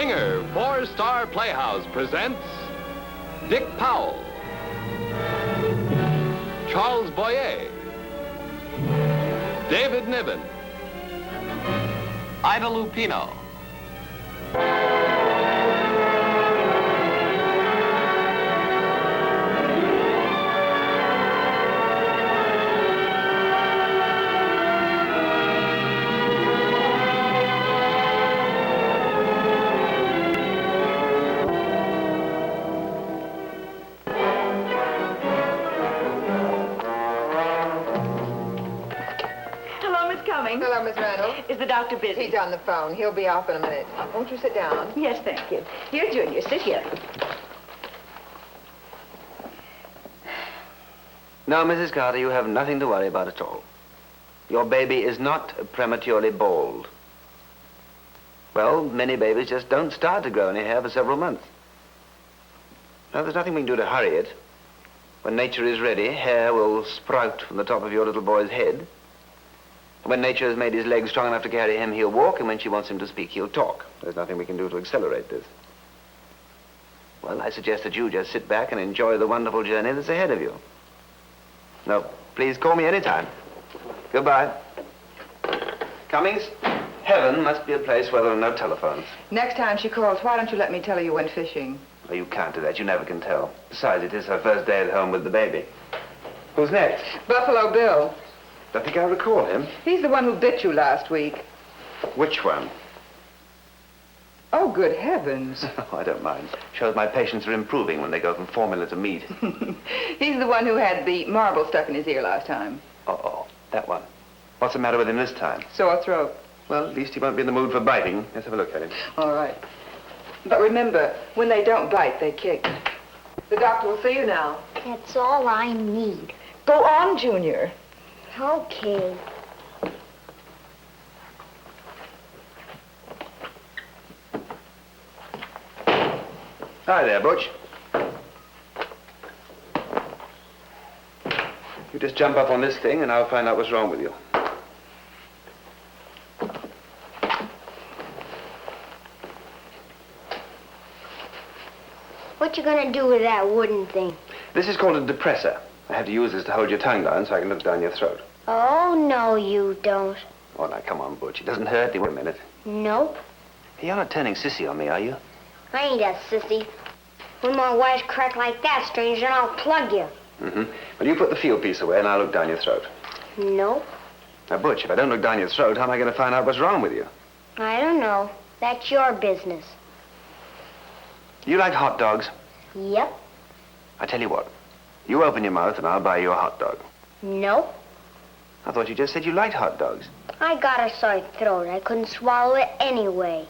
Singer, 4-star Playhouse presents Dick Powell, Charles Boyer, David Niven, Ida Lupino. Hello, Miss Randall. Is the doctor busy? He's on the phone. He'll be off in a minute. Won't you sit down? Yes, thank you. Here, Junior, sit here. No, Mrs. Carter, you have nothing to worry about at all. Your baby is not prematurely bald. Well, many babies just don't start to grow any hair for several months. No, there's nothing we can do to hurry it. When nature is ready, hair will sprout from the top of your little boy's head. When nature has made his legs strong enough to carry him, he'll walk, and when she wants him to speak, he'll talk. There's nothing we can do to accelerate this. Well, I suggest that you just sit back and enjoy the wonderful journey that's ahead of you. No, please call me anytime. Goodbye. Cummings, heaven must be a place where there are no telephones. Next time she calls, why don't you let me tell her you went fishing? Oh, you can't do that. You never can tell. Besides, it is her first day at home with the baby. Who's next? Buffalo Bill. I think I recall him. He's the one who bit you last week. Which one? Oh, good heavens. Oh, I don't mind. Shows my patients are improving when they go from formula to meat. He's the one who had the marble stuck in his ear last time. Uh-oh, that one. What's the matter with him this time? Sore throat. Well, at least he won't be in the mood for biting. Let's have a look at him. All right. But remember, when they don't bite, they kick. The doctor will see you now. That's all I need. Go on, Junior. Okay. Hi there, Butch. You just jump up on this thing and I'll find out what's wrong with you. What you gonna do with that wooden thing? This is called a depressor. I have to use this to hold your tongue down so I can look down your throat. Oh, no, you don't. Oh, now, come on, Butch. It doesn't hurt. Wait a minute. Nope. Hey, you're not turning sissy on me, are you? I ain't a sissy. One more wise crack like that, stranger, and I'll plug you. Mm-hmm. Well, you put the field piece away and I'll look down your throat. Nope. Now, Butch, if I don't look down your throat, how am I going to find out what's wrong with you? I don't know. That's your business. You like hot dogs? Yep. I tell you what. You open your mouth and I'll buy you a hot dog. Nope. I thought you just said you liked hot dogs. I got a sore throat. I couldn't swallow it anyway.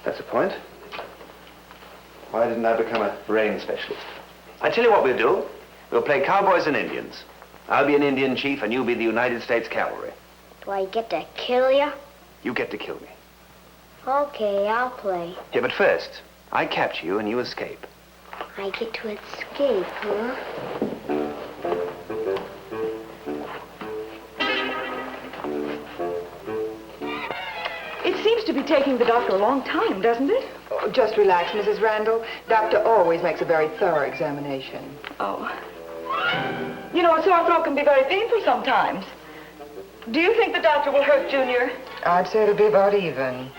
That's a point. Why didn't I become a brain specialist? I tell you what we'll do. We'll play cowboys and Indians. I'll be an Indian chief and you'll be the United States Cavalry. Do I get to kill you? You get to kill me. Okay, I'll play. Yeah, but first, I capture you and you escape. I get to escape, huh? It seems to be taking the doctor a long time, doesn't it? Oh, just relax, Mrs. Randall. Doctor always makes a very thorough examination. Oh. You know, a sore throat can be very painful sometimes. Do you think the doctor will hurt Junior? I'd say it'll be about even.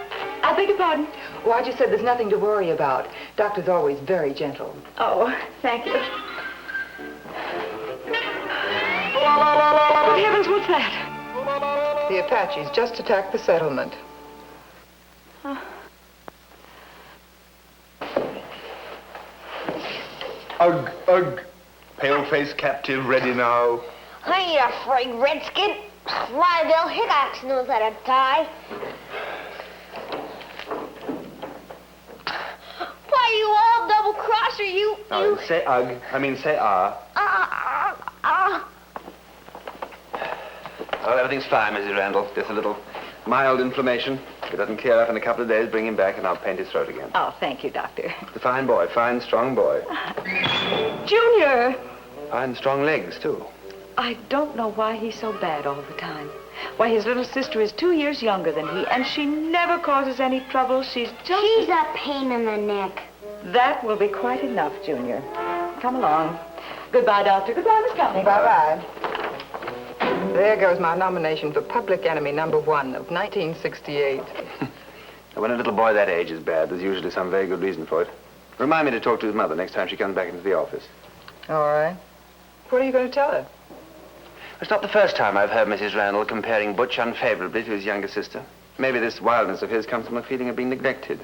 I beg your pardon? Well, I just said there's nothing to worry about. Doctor's always very gentle. Oh, thank you. Good heavens, what's that? The Apaches just attacked the settlement. Ugh, ugh. Pale-faced captive ready now. I ain't afraid, Redskin. Bill Hickox knows how to tie. Why, you all double-crosser, you... No, say ugh. I mean, say ah. Oh, everything's fine, Mrs. Randall. Just a little mild inflammation. If it doesn't clear up in a couple of days, bring him back and I'll paint his throat again. Oh, thank you, Doctor. He's a fine boy, fine, strong boy. Junior! Fine, strong legs, too. I don't know why he's so bad all the time. Why, his little sister is 2 years younger than he, and she never causes any trouble. She's a pain in the neck. That will be quite enough, Junior. Come along. Goodbye, Doctor. Goodbye, Miss Company. Bye-bye. There goes my nomination for Public Enemy #1 of 1968. When a little boy that age is bad, there's usually some very good reason for it. Remind me to talk to his mother next time she comes back into the office. All right. What are you going to tell her? It's not the first time I've heard Mrs. Randall comparing Butch unfavorably to his younger sister. Maybe this wildness of his comes from a feeling of being neglected.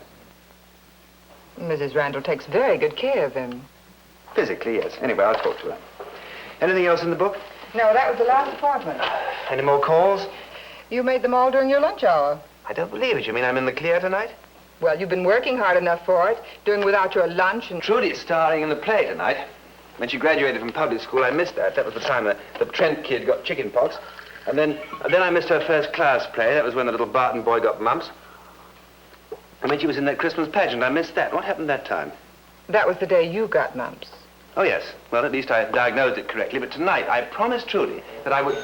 Mrs. Randall takes very good care of him. Physically, yes. Anyway, I'll talk to her. Anything else in the book? No, that was the last appointment. Any more calls? You made them all during your lunch hour. I don't believe it. You mean I'm in the clear tonight? Well, you've been working hard enough for it, doing without your lunch and... Trudy's starring in the play tonight. When she graduated from public school, I missed that. That was the time the Trent kid got chicken pox. And then I missed her first class play. That was when the little Barton boy got mumps. And when she was in that Christmas pageant, I missed that. What happened that time? That was the day you got mumps. Oh, yes. Well, at least I diagnosed it correctly. But tonight, I promised Trudy that I would...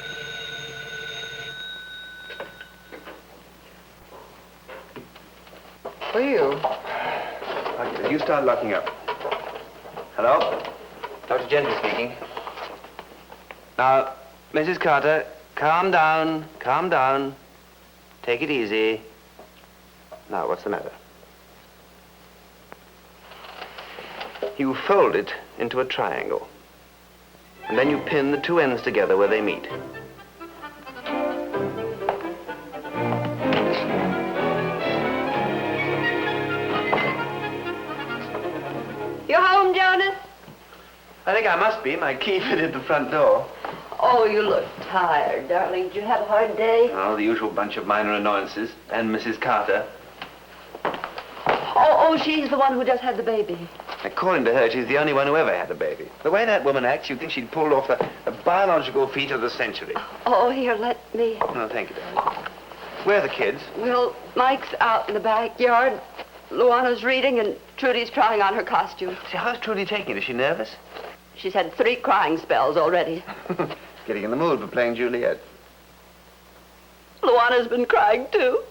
For you? Okay, you start locking up. Hello? Dr. Gentry speaking. Now, Mrs. Carter, calm down, calm down. Take it easy. Now, what's the matter? You fold it into a triangle. And then you pin the two ends together where they meet. You home, Jonas? I think I must be. My key fitted the front door. Oh, you look tired, darling. Did you have a hard day? Oh, the usual bunch of minor annoyances. And Mrs. Carter. Oh, she's the one who just had the baby. According to her, she's the only one who ever had a baby. The way that woman acts, you'd think she'd pulled off the biological feat of the century. Oh, here, let me. Oh, thank you, darling. Where are the kids? Well, Mike's out in the backyard. Luana's reading, and Trudy's trying on her costume. See, how's Trudy taking it? Is she nervous? She's had 3 crying spells already. Getting in the mood for playing Juliet. Luana's been crying, too.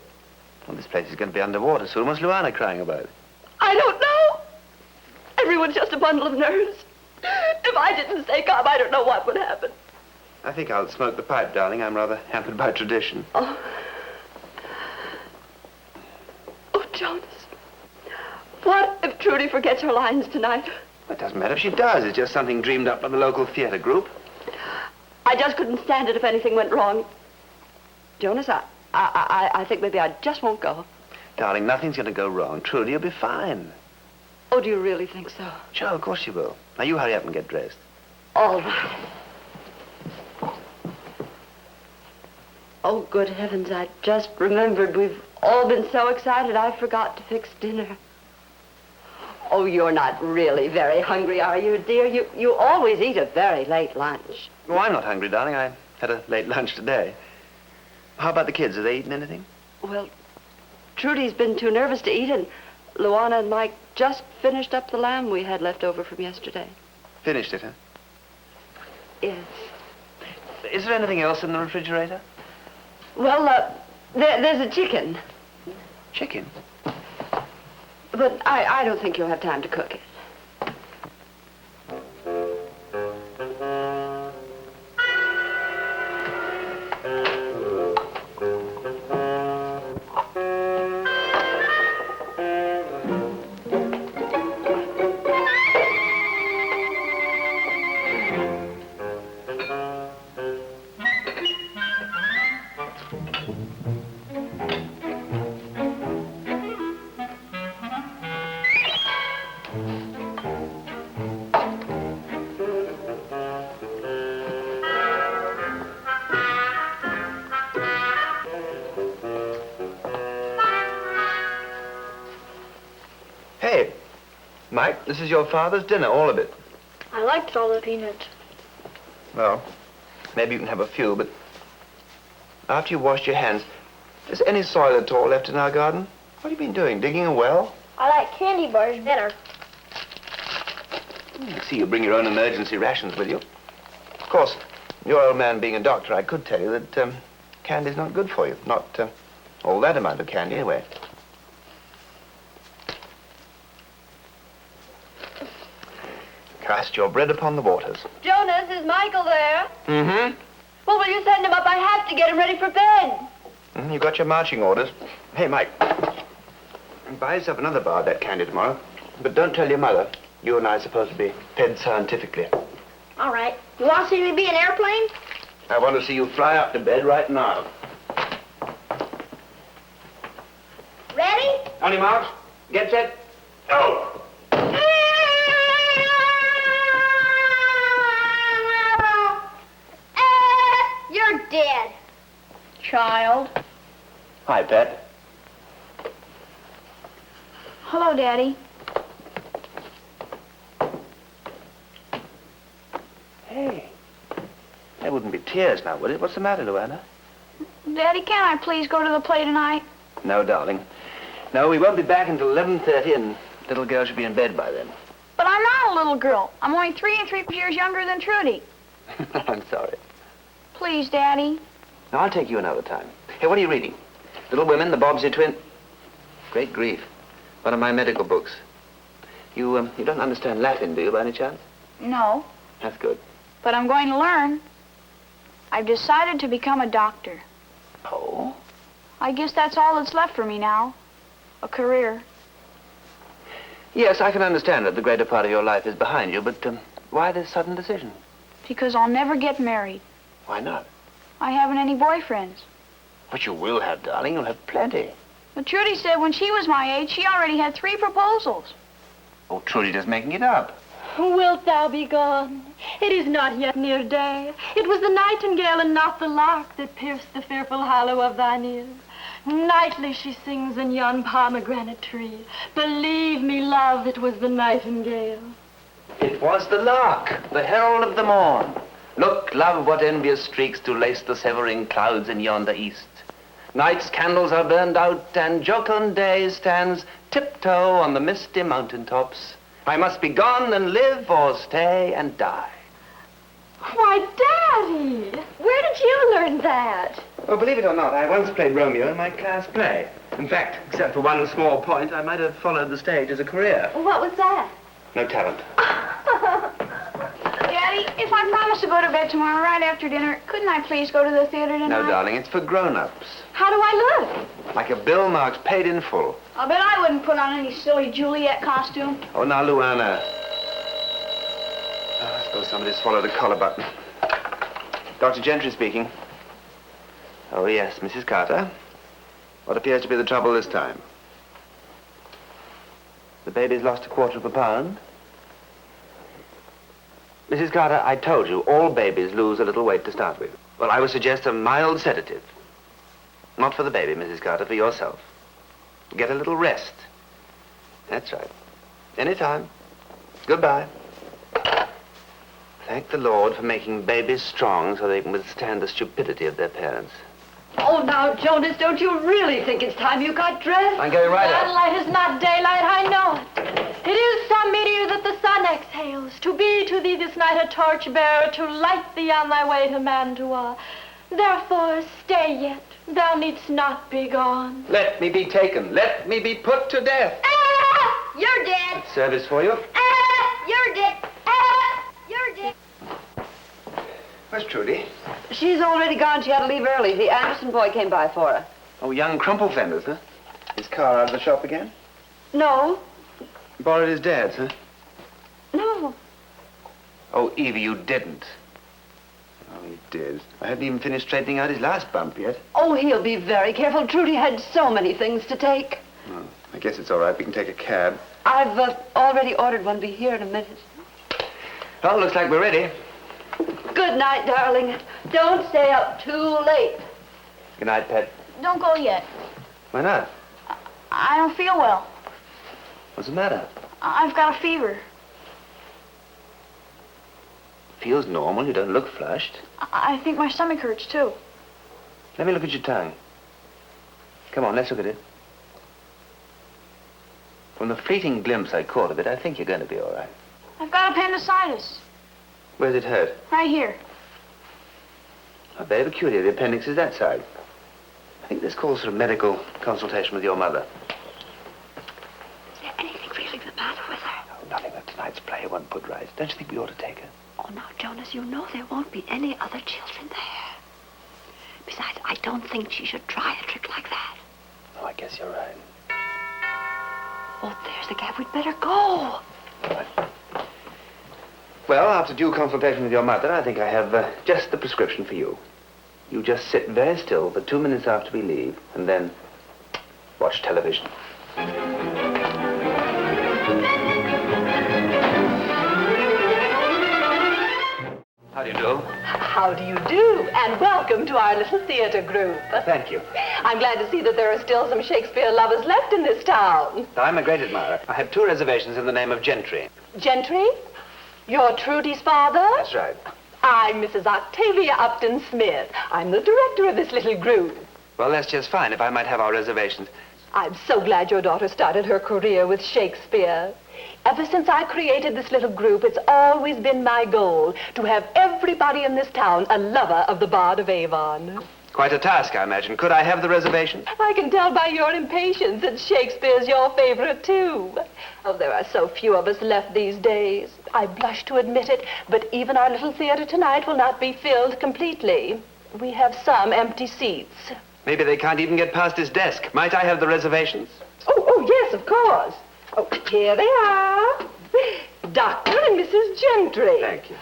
Well, this place is going to be underwater soon. What's Luana crying about? I don't know. Everyone's just a bundle of nerves. If I didn't stay calm, I don't know what would happen. I think I'll smoke the pipe, darling. I'm rather hampered by tradition. Oh, Jonas. What if Trudy forgets her lines tonight? It doesn't matter if she does. It's just something dreamed up by the local theater group. I just couldn't stand it if anything went wrong. Jonas, I think maybe I just won't go. Darling, nothing's going to go wrong. Trudy will be fine. Oh, do you really think so? Sure, of course she will. Now, you hurry up and get dressed. All right. Oh, good heavens, I just remembered we've all been so excited I forgot to fix dinner. Oh, you're not really very hungry, are you, dear? You always eat a very late lunch. Oh, I'm not hungry, darling. I had a late lunch today. How about the kids? Have they eaten anything? Well, Trudy's been too nervous to eat, and Luana and Mike just finished up the lamb we had left over from yesterday. Finished it, huh? Yes. Is there anything else in the refrigerator? Well, there's a chicken. Chicken? But I don't think you'll have time to cook it. Hey, Mike, this is your father's dinner, all of it. I liked all the peanuts. Well, maybe you can have a few, but after you washed your hands, is any soil at all left in our garden? What have you been doing, digging a well? I like candy bars better. I see you bring your own emergency rations with you. Of course, Your old man being a doctor, I could tell you that candy's not good for you. Not all that amount of candy, anyway. Cast your bread upon the waters. Jonas, is Michael there? Mm-hmm. Well, will you send him up? I have to get him ready for bed. You got your marching orders. Hey, Mike. Buy yourself another bar of that candy tomorrow. But don't tell your mother. You and I are supposed to be fed scientifically. All right. You want to see me be an airplane? I want to see you fly up to bed right now. Ready? On your marks. Get set. Go! You're dead. Child. Hi, Pet. Hello, Daddy. Hey. There wouldn't be tears now, would it? What's the matter, Luana? Daddy, can't I please go to the play tonight? No, darling. No, we won't be back until 11:30, and little girl should be in bed by then. But I'm not a little girl. I'm only 3 years younger than Trudy. I'm sorry. Please, Daddy. No, I'll take you another time. Hey, what are you reading? Little Women, the Bobbsey Twin... Great grief. One of my medical books. You don't understand Latin, do you, by any chance? No, That's good. but I'm going to learn. I've decided to become a doctor. Oh? I guess that's all that's left for me now. A career. Yes, I can understand that the greater part of your life is behind you, but why this sudden decision? Because I'll never get married. Why not? I haven't any boyfriends. But you will have, darling. You'll have plenty. But Trudy said when she was my age, she already had 3 proposals. Oh, Trudy just making it up. Wilt thou be gone? It is not yet near day. It was the nightingale and not the lark that pierced the fearful hollow of thine ear. Nightly she sings in yon pomegranate tree. Believe me, love, it was the nightingale. It was the lark, the herald of the morn. Look, love, what envious streaks do lace the severing clouds in yonder east. Night's candles are burned out, and jocund day stands tiptoe on the misty mountain tops. I must be gone and live, or stay and die. Why, Daddy, where did you learn that? Well, believe it or not, I once played Romeo in my class play. In fact, except for one small point, I might have followed the stage as a career. What was that? No talent. Daddy, if I promise to go to bed tomorrow right after dinner, couldn't I please go to the theater tonight? No, darling, it's for grown-ups. How do I look? Like a bill marked paid in full. I'll bet I wouldn't put on any silly Juliet costume. Oh, now, Luana. Oh, I suppose somebody swallowed a collar button. Dr. Gentry speaking. Oh, yes, Mrs. Carter. What appears to be the trouble this time? The baby's lost 1/4 pound. Mrs. Carter, I told you, all babies lose a little weight to start with. Well, I would suggest a mild sedative. Not for the baby, Mrs. Carter, for yourself. Get a little rest. That's right. Anytime. Goodbye. Thank the Lord for making babies strong so they can withstand the stupidity of their parents. Oh, now, Jonas, don't you really think it's time you got dressed? I'm going right That up. light is not daylight, I know it. It is some meteor that the sun exhales, to be to thee this night a torch-bearer, to light thee on thy way to Mantua. Therefore, stay yet. Thou needst not be gone. Let me be taken. Let me be put to death. Ah! You're dead. Service for you. Ah! You're dead. Ah! You're dead. Where's Trudy? She's already gone. She had to leave early. The Anderson boy came by for her. Oh, young Crumple Fenders, huh? His car out of the shop again? No. Borrowed his dad's, huh? No. Oh, Evie, you didn't. Oh, he did. I hadn't even finished straightening out his last bump yet. Oh, he'll be very careful. Trudy had so many things to take. Oh, I guess it's all right. We can take a cab. I've already ordered one. Be here in a minute. Well, looks like we're ready. Good night, darling. Don't stay up too late. Good night, Pet. Don't go yet. Why not? I don't feel well. What's the matter? I've got a fever. Feels normal. You don't look flushed. I think my stomach hurts, too. Let me look at your tongue. Come on, let's look at it. From the fleeting glimpse I caught of it, I think you're going to be all right. I've got appendicitis. Where's it hurt? Right here. Oh, very peculiar. The appendix is that side. I think this calls for a medical consultation with your mother. Is there anything really the matter with her? Oh, nothing that tonight's play won't put right. Don't you think we ought to take her? Oh, now, Jonas, you know there won't be any other children there. Besides, I don't think she should try a trick like that. Oh, I guess you're right. Oh, there's the cab. We'd better go. Right. Well, after due consultation with your mother, I think I have just the prescription for you. You just sit very still for 2 minutes after we leave, and then watch television. How do you do? How do you do? And welcome to our little theater group. Thank you. I'm glad to see that there are still some Shakespeare lovers left in this town. I'm a great admirer. I have 2 reservations in the name of Gentry. Gentry? You're Trudy's father? That's right. I'm Mrs. Octavia Upton Smith. I'm the director of this little group. Well, that's just fine if I might have our reservations. I'm so glad your daughter started her career with Shakespeare. Ever since I created this little group, it's always been my goal to have everybody in this town a lover of the Bard of Avon. Quite a task, I imagine. Could I have the reservations? I can tell by your impatience that Shakespeare's your favorite, too. Oh, there are so few of us left these days. I blush to admit it, but even our little theater tonight will not be filled completely. We have some empty seats. Maybe they can't even get past his desk. Might I have the reservations? Oh, yes, of course. Oh, here they are. Dr. and Mrs. Gentry. Thank you.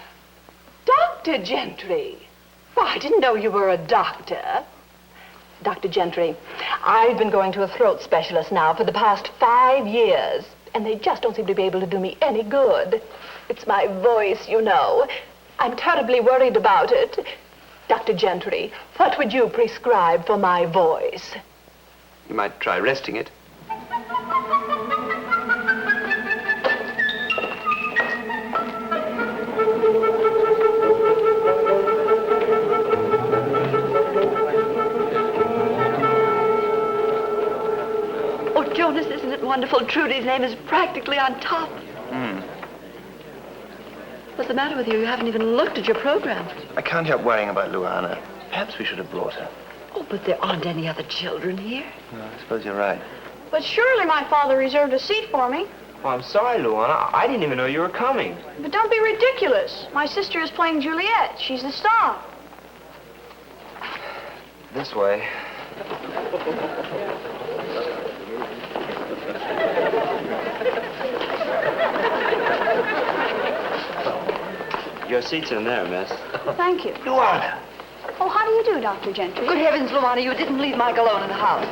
Dr. Gentry. Why, I didn't know you were a doctor. Dr. Gentry, I've been going to a throat specialist now for the past 5 years, and they just don't seem to be able to do me any good. It's my voice, you know. I'm terribly worried about it. Dr. Gentry, what would you prescribe for my voice? You might try resting it. Oh, Jonas, isn't it wonderful? Trudy's name is practically on top. What's the matter with you? You haven't even looked at your program. I can't help worrying about Luana. Perhaps we should have brought her. Oh, but there aren't any other children here. No, I suppose you're right. But surely my father reserved a seat for me. Well, I'm sorry, Luana. I didn't even know you were coming. But don't be ridiculous. My sister is playing Juliet. She's the star. This way. Your seat's in there, miss. Thank you. Luana! Oh, how do you do, Dr. Gentry? Good heavens, Luana, you didn't leave Mike alone in the house.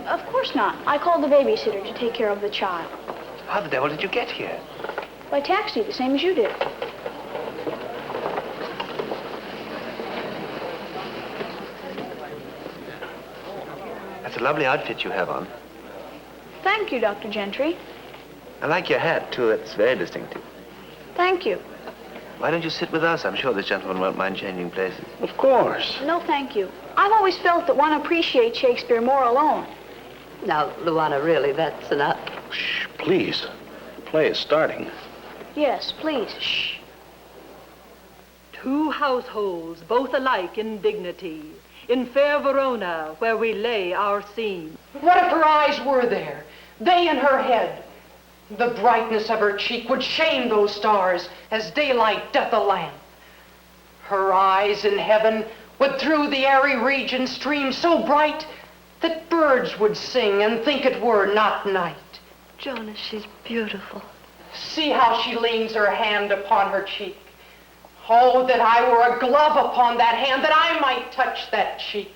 Of course not. I called the babysitter to take care of the child. How the devil did you get here? By taxi, the same as you did. That's a lovely outfit you have on. Thank you, Dr. Gentry. I like your hat, too. It's very distinctive. Thank you. Why don't you sit with us? I'm sure this gentleman won't mind changing places. Of course. No, thank you. I've always felt that one appreciates Shakespeare more alone. Now, Luana, really, that's enough. Shh, please. The play is starting. Yes, please. Shh. 2 households, both alike in dignity, in fair Verona, where we lay our scene. What if her eyes were there? They in her head. The brightness of her cheek would shame those stars as daylight doth a lamp. Her eyes in heaven would through the airy region stream so bright that birds would sing and think it were not night. Jonas, she's beautiful. See how she leans her hand upon her cheek. Oh, that I were a glove upon that hand, that I might touch that cheek.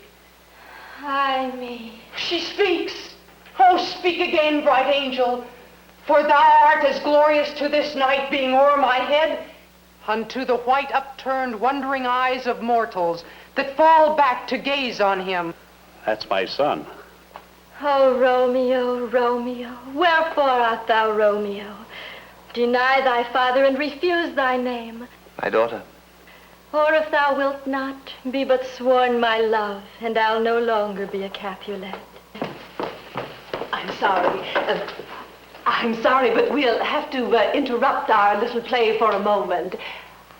Ay me. She speaks. Oh, speak again, bright angel. For thou art as glorious to this night, being o'er my head, unto the white upturned wondering eyes of mortals that fall back to gaze on him. That's my son. Oh, Romeo, Romeo, wherefore art thou Romeo? Deny thy father and refuse thy name. My daughter. Or if thou wilt not, be but sworn my love, and I'll no longer be a Capulet. I'm sorry, but we'll have to interrupt our little play for a moment.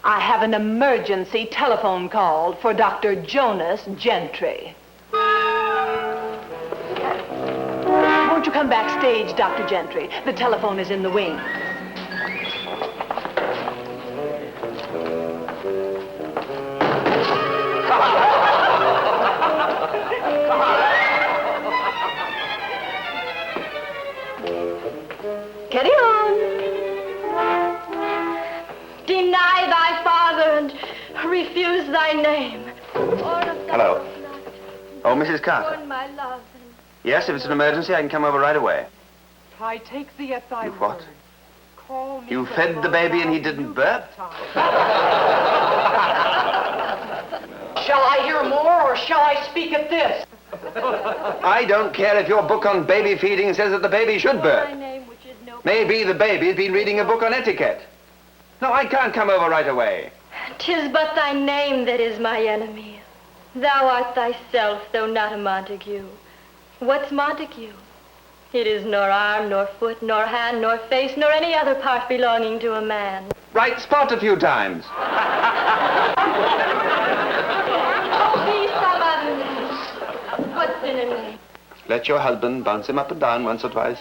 I have an emergency telephone call for Dr. Jonas Gentry. Won't you come backstage, Dr. Gentry? The telephone is in the wing. Kellino! Deny thy father and refuse thy name. Hello. Oh, Mrs. Carter. My love. Yes, if it's an emergency, I can come over right away. I take thee at thy You what? word. Call me You the fed the baby and he didn't burp? Shall I hear more or shall I speak at this? I don't care if your book on baby feeding says that the baby should burp. Maybe the baby's been reading a book on etiquette. No, I can't come over right away. 'Tis but thy name that is my enemy. Thou art thyself, though not a Montague. What's Montague? It is nor arm, nor foot, nor hand, nor face, nor any other part belonging to a man. Right spot a few times. Oh, be some other name. What's in a name? Let your husband bounce him up and down once or twice.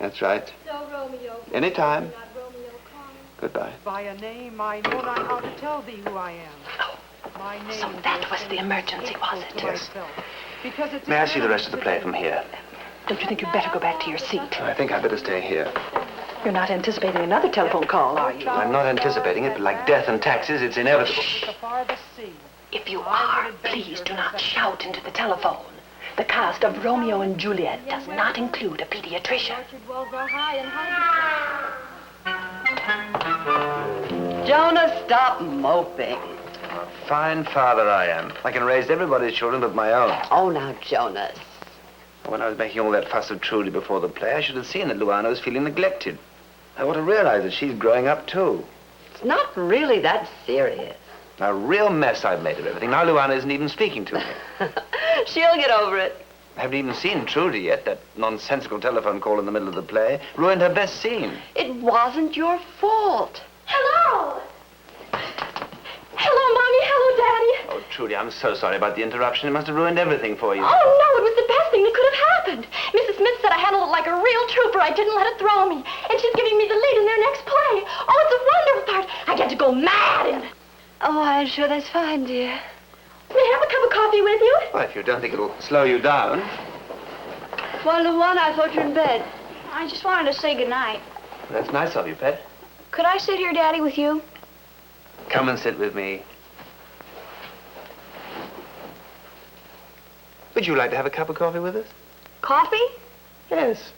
That's right. So Romeo. Anytime. Not Romeo call. Goodbye. By a name I know not how to tell thee who I am. My name So that was the emergency, was it? Yes. Because it's May I see the rest of the play from here? Don't you think you'd better go back to your seat? I think I'd better stay here. You're not anticipating another telephone call, are you? I'm not anticipating it, but like death and taxes, it's inevitable. If you are, please do not shout into the telephone. The cast of Romeo and Juliet does not include a pediatrician. Jonas, stop moping. Fine father I am. I can raise everybody's children but my own. Oh, now, Jonas. When I was making all that fuss of Trudy before the play, I should have seen that Luana was feeling neglected. I ought to realize that she's growing up, too. It's not really that serious. A real mess I've made of everything. Now Luana isn't even speaking to me. She'll get over it. I haven't even seen Trudy yet. That nonsensical telephone call in the middle of the play ruined her best scene. It wasn't your fault. Hello! Hello, Mommy. Hello, Daddy. Oh, Trudy, I'm so sorry about the interruption. It must have ruined everything for you. Oh, no, it was the best thing that could have happened. Mrs. Smith said I handled it like a real trooper. I didn't let it throw me. And she's giving me the lead in their next play. Oh, it's a wonderful part. I get to go mad in it. Oh, I'm sure that's fine, dear. May I have a cup of coffee with you? Well, if you don't think it'll slow you down. Well, Luana, I thought you were in bed. I just wanted to say goodnight. That's nice of you, Pet. Could I sit here, Daddy, with you? Come and sit with me. Would you like to have a cup of coffee with us? Coffee? Yes.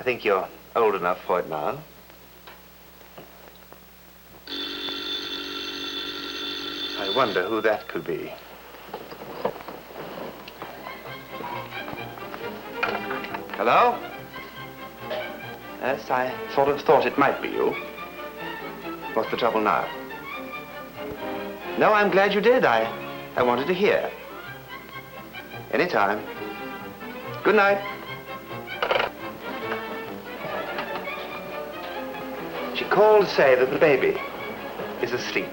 I think you're old enough for it now. I wonder who that could be. Hello? Yes, I sort of thought it might be you. What's the trouble now? No, I'm glad you did. I wanted to hear. Anytime. Good night. She called to say that the baby is asleep.